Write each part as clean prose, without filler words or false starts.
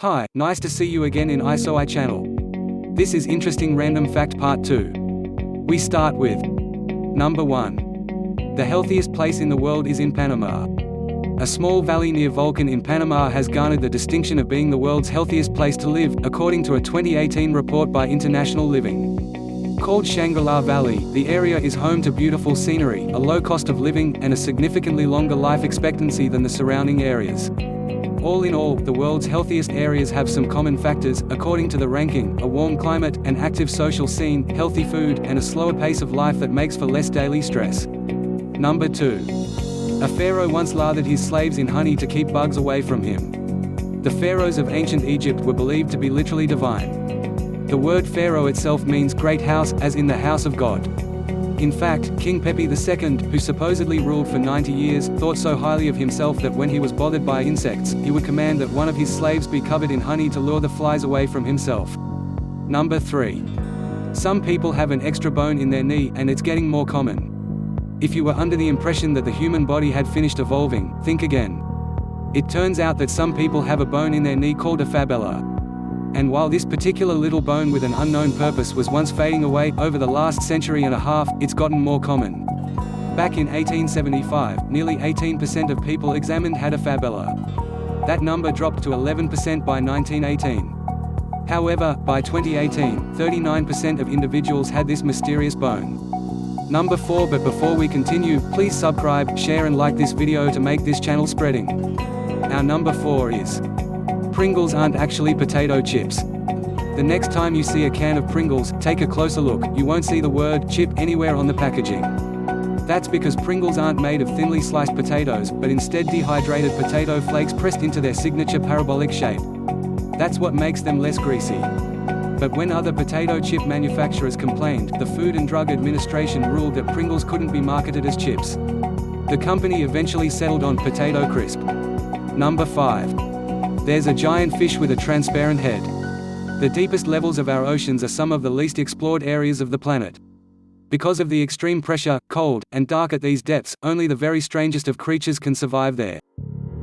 Hi, nice to see you again in isoae channel. This is Interesting Random Fact Part 2. We start with Number 1. The healthiest place in the world is in Panama. A small valley near Vulcan in Panama has garnered the distinction of being the world's healthiest place to live, according to a 2018 report by International Living. Called Shangri-La Valley, the area is home to beautiful scenery, a low cost of living, and a significantly longer life expectancy than the surrounding areas. All in all, the world's healthiest areas have some common factors, according to the ranking: a warm climate, an active social scene, healthy food, and a slower pace of life that makes for less daily stress. Number 2. A pharaoh once lathered his slaves in honey to keep bugs away from him. The pharaohs of ancient Egypt were believed to be literally divine. The word pharaoh itself means great house, as in the house of God. In fact, King Pepi II, who supposedly ruled for 90 years, thought so highly of himself that when he was bothered by insects, he would command that one of his slaves be covered in honey to lure the flies away from himself. Number 3. Some people have an extra bone in their knee, and it's getting more common. If you were under the impression that the human body had finished evolving, think again. It turns out that some people have a bone in their knee called a fibula. And while this particular little bone with an unknown purpose was once fading away, over the last century and a half, it's gotten more common. Back in 1875, nearly 18% of people examined had a fibula. That number dropped to 11% by 1918. However, by 2018, 39% of individuals had this mysterious bone. Number 4. But before we continue, please subscribe, share and like this video to make this channel spreading. Our number 4 is Pringles aren't actually potato chips. The next time you see a can of Pringles, take a closer look. You won't see the word chip anywhere on the packaging. That's because Pringles aren't made of thinly sliced potatoes, but instead dehydrated potato flakes pressed into their signature parabolic shape. That's what makes them less greasy. But when other potato chip manufacturers complained, the Food and Drug Administration ruled that Pringles couldn't be marketed as chips. The company eventually settled on potato crisp. Number 5. There's a giant fish with a transparent head. The deepest levels of our oceans are some of the least explored areas of the planet. Because of the extreme pressure, cold, and dark at these depths, only the very strangest of creatures can survive there.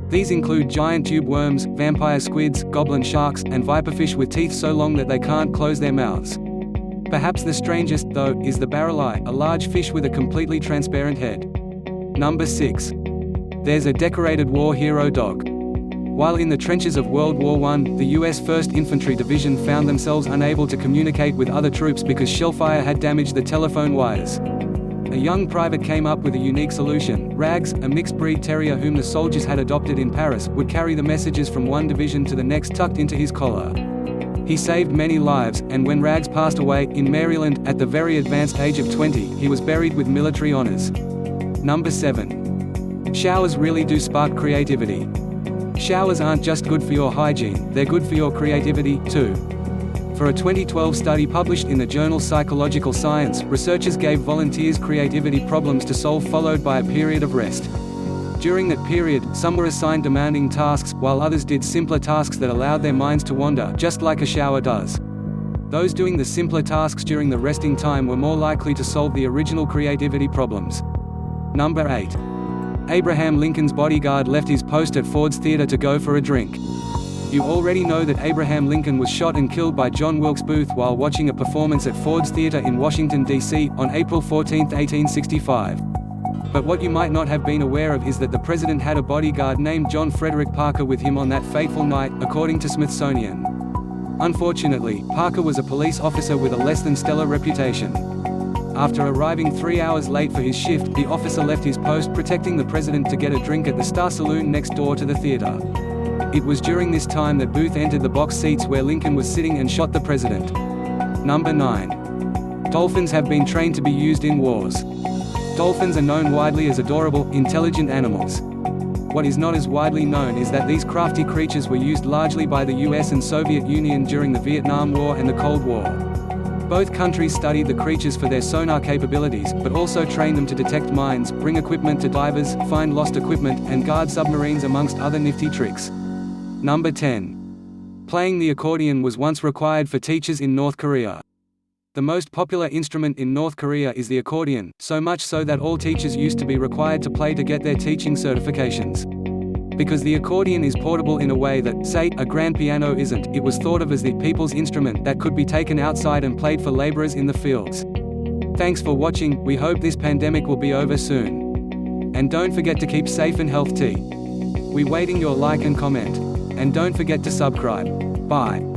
These include giant tube worms, vampire squids, goblin sharks, and viperfish with teeth so long that they can't close their mouths. Perhaps the strangest, though, is the barreleye, a large fish with a completely transparent head. Number 6. There's a decorated war hero dog. While in the trenches of World War I, the U.S. 1st Infantry Division found themselves unable to communicate with other troops because shellfire had damaged the telephone wires. A young private came up with a unique solution. Rags, a mixed-breed terrier whom the soldiers had adopted in Paris, would carry the messages from one division to the next tucked into his collar. He saved many lives, and when Rags passed away, in Maryland, at the very advanced age of 20, he was buried with military honors. Number 7. Showers really do spark creativity. Showers aren't just good for your hygiene, they're good for your creativity, too. For a 2012 study published in the journal Psychological Science, researchers gave volunteers creativity problems to solve followed by a period of rest. During that period, some were assigned demanding tasks, while others did simpler tasks that allowed their minds to wander, just like a shower does. Those doing the simpler tasks during the resting time were more likely to solve the original creativity problems. Number 8. Abraham Lincoln's bodyguard left his post at Ford's Theater to go for a drink. You already know that Abraham Lincoln was shot and killed by John Wilkes Booth while watching a performance at Ford's Theater in Washington, D.C., on April 14, 1865. But what you might not have been aware of is that the president had a bodyguard named John Frederick Parker with him on that fateful night, according to Smithsonian. Unfortunately, Parker was a police officer with a less than stellar reputation. After arriving 3 hours late for his shift, the officer left his post protecting the president to get a drink at the Star Saloon next door to the theater. It was during this time that Booth entered the box seats where Lincoln was sitting and shot the president. Number 9. Dolphins have been trained to be used in wars. Dolphins are known widely as adorable, intelligent animals. What is not as widely known is that these crafty creatures were used largely by the US and Soviet Union during the Vietnam War and the Cold War. Both countries studied the creatures for their sonar capabilities, but also trained them to detect mines, bring equipment to divers, find lost equipment, and guard submarines amongst other nifty tricks. Number 10. Playing the accordion was once required for teachers in North Korea. The most popular instrument in North Korea is the accordion, so much so that all teachers used to be required to play to get their teaching certifications. Because the accordion is portable in a way that, say, a grand piano isn't, it was thought of as the people's instrument that could be taken outside and played for laborers in the fields. Thanks for watching, we hope this pandemic will be over soon. And don't forget to keep safe and healthy. We waiting your like and comment. And don't forget to subscribe. Bye.